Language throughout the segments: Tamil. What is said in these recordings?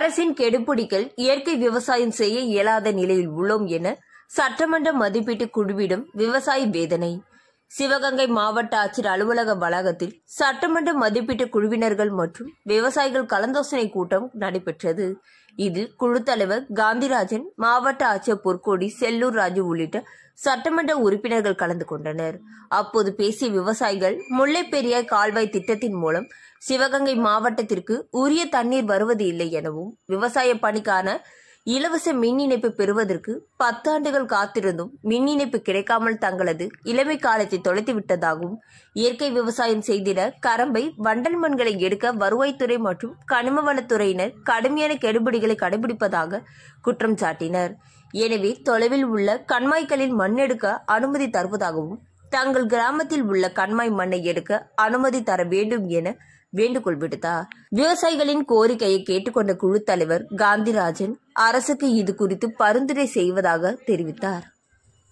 அரசின் கெடுபிடிகள் இயற்கை விவசாயம் செய்ய இயலாத நிலையில் உள்ளோம் என சட்டமன்ற மதிப்பீட்டு குழுவிடம் விவசாயி வேதனை. சிவகங்கை மாவட்ட ஆட்சியர் அலுவலக வளாகத்தில் சட்டமன்ற மதிப்பீட்டு குழுவினர்கள் மற்றும் விவசாயிகள் கலந்தாலோசனை கூட்டம் நடைபெற்றது. இதில் குழு தலைவர் காந்திராஜன், மாவட்ட ஆட்சியர் பொற்கோடி, செல்லூர் ராஜு உள்ளிட்ட சட்டமன்ற உறுப்பினர்கள் கலந்து கொண்டனர். அப்போது பேசிய விவசாயிகள், முல்லை பெரியார் கால்வாய் திட்டத்தின் மூலம் சிவகங்கை மாவட்டத்திற்கு உரிய தண்ணீர் வருவது இல்லை எனவும், விவசாய பணிக்கான இலவச மின் இணைப்பு பெறுவதற்கு 10 ஆண்டுகள் காத்திருந்தும் மின் இணைப்பு கிடைக்காமல் தங்களது இளமை காலத்தை தொலைத்து விட்டதாகவும், இயற்கை விவசாயம் செய்திட கரம்பை, வண்டல் மண்களை எடுக்க வருவாய்த்துறை மற்றும் கனிமவளத்துறையினர் கடுமையான கெடுபிடிகளை கடைபிடிப்பதாக குற்றம் சாட்டினர். எனவே தொலைவில் உள்ள கண்மாய்களில் மண் எடுக்க அனுமதி தருவதாகவும், தங்கள் கிராமத்தில் உள்ள கண்மாய் மண்ணை எடுக்க அனுமதி தர வேண்டும் என வேண்டுகோள் விடுத்தார். விவசாயிகளின் கோரிக்கையை கேட்டுக்கொண்ட குழு தலைவர் காந்திராஜன் அரசுக்கு இது குறித்து பரிந்துரை செய்வதாக தெரிவித்தார்.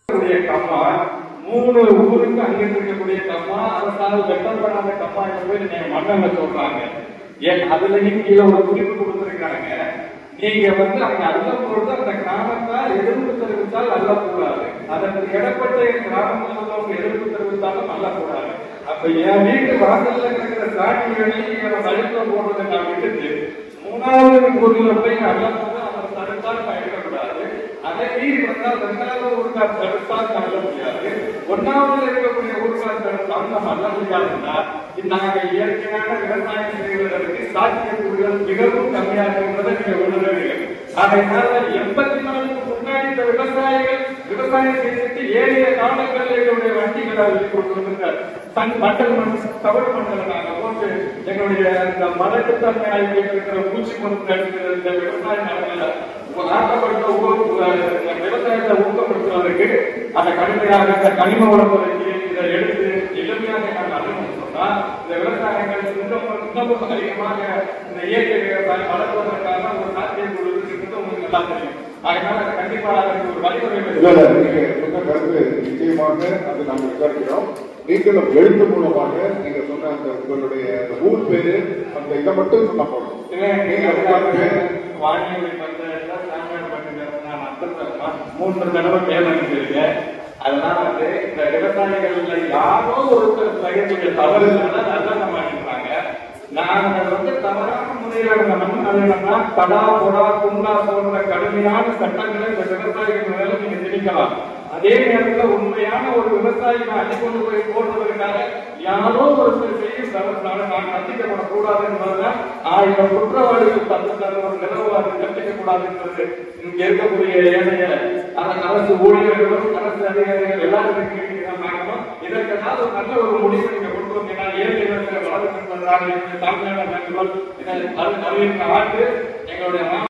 3 ஊருக்கு அங்கிருக்கக்கூடிய கம்மா அரசால் வெட்டப்படாத கம்மா என்று மன்னல சொல்றாங்க. ஏன் அதுல கீழே ஒரு குறிப்பு கொடுத்திருக்காங்க. நீங்க அங்க அள்ளப்போது அந்த கிராமத்தால் எதிர்ப்பு தெரிவித்தால் அள்ளக்கூடாது. அதற்கு இடப்பட்ட கிராமத்தில் உள்ளவங்க எதிர்ப்பு தெரிவித்தாலும் அள்ளக்கூடாது. அப்ப என் வீட்டு வாசல்ல இருக்கிற சாட்சி வேலையை தடுக்க போடுறதை நான் விட்டுட்டு 3வது ஊர்ல போய் அள்ளப்போது அதை தடுத்தால் எடுக்கக்கூடாது. அதை மீறி வந்தால் 2வது ஊருக்கார் தடுத்தால் அள்ள முடியாது. 1வது இருக்கக்கூடிய ஊருக்கார் தடுத்தால் நம்ம அள்ள முடியாதுன்னா நாங்க இயற்கையான விவசாயம் செய்வதற்கு சாத்தியக்கூறுகள் மிகவும் கம்மியாக இருப்பதை நீங்க உணர்வீர்கள். அதனால 84க்கு முன்னாடி இந்த விவசாயிகள் விவசாயம் செய்துட்டு ஏழைய காலங்களில் எங்களுடைய வண்டிகளை அள்ளி கொண்டிருந்தார். மண்டல் தவறு மண்டல நாங்க போட்டு எங்களுடைய இந்த மலட்டுத்தன்மையாக இருக்கிற பூச்சி மருந்து அடிக்கிற இந்த விவசாய நிலங்களை நாட்டப்படுத்த விவசாயத்தை ஊக்கப்படுத்துவதற்கு அந்த கடுமையாக கனிம வளத்துறைக்கு இதை எடுத்து எளிமையாக நாங்கள் அணுகணும் சொன்னா இந்த விவசாயங்கள் இன்னமும் அதிகமாக இந்த இயற்கை விவசாயம் வளர்ப்பதற்கான ஒரு சாத்தியக்குழு இருக்கிறது உங்களுக்கு நல்லா தெரியும். அதனால கண்டிப்பாக அதற்கு ஒரு வழிமுறை கருத்து நிச்சயமாக அது நாங்கள் விசாரிக்கிறோம். நீங்களும் எழுத்து மூலமாக நீங்க சொன்ன அந்த உங்களுடைய ஊர் பேரு அந்த இதை மட்டும் சொன்ன போதும். வானிலை பஞ்சாயத்துல சாமியார் பஞ்சாயத்து நான் 3 தடவை பேர் அனுப்பியிருக்கேன். அதனால இந்த விவசாயிகள்ல யாரோ ஒருத்தர் பயிற்சிக்கு தவறு நல்லா நம்ம அனுப்புறாங்க. நாங்கள் தவறான முறையில் நம்ம தடா பொடா குண்டா போன்ற கடுமையான சட்டங்களை இந்த விவசாயிகள் மேல நீங்க திணிக்கலாம். அதே நேரத்தில் உண்மையான ஒரு விவசாயிகளை அள்ளிக்கொண்டு போய் போடுவதற்காக யாரோ ஒருத்தர் செய்யும் தவறுனால நான் கண்டிக்கப்படக்கூடாது என்பதுதான் 1000 குற்றவாளிகள் ஒரு நிலவாறு கண்டிக்கக்கூடாது என்பது இங்க இருக்கக்கூடிய ஏழைய அரசு ஊழியர்களும் அரசு அதிகாரிகள் எல்லாருக்கும் இதற்கு ஒரு நல்ல ஒரு முடிவு நீங்க கொண்டு வந்தீங்கன்னா ஏழை வளர்ச்சி என்பதனால் தமிழ்நாடு ஆண்டு எங்களுடைய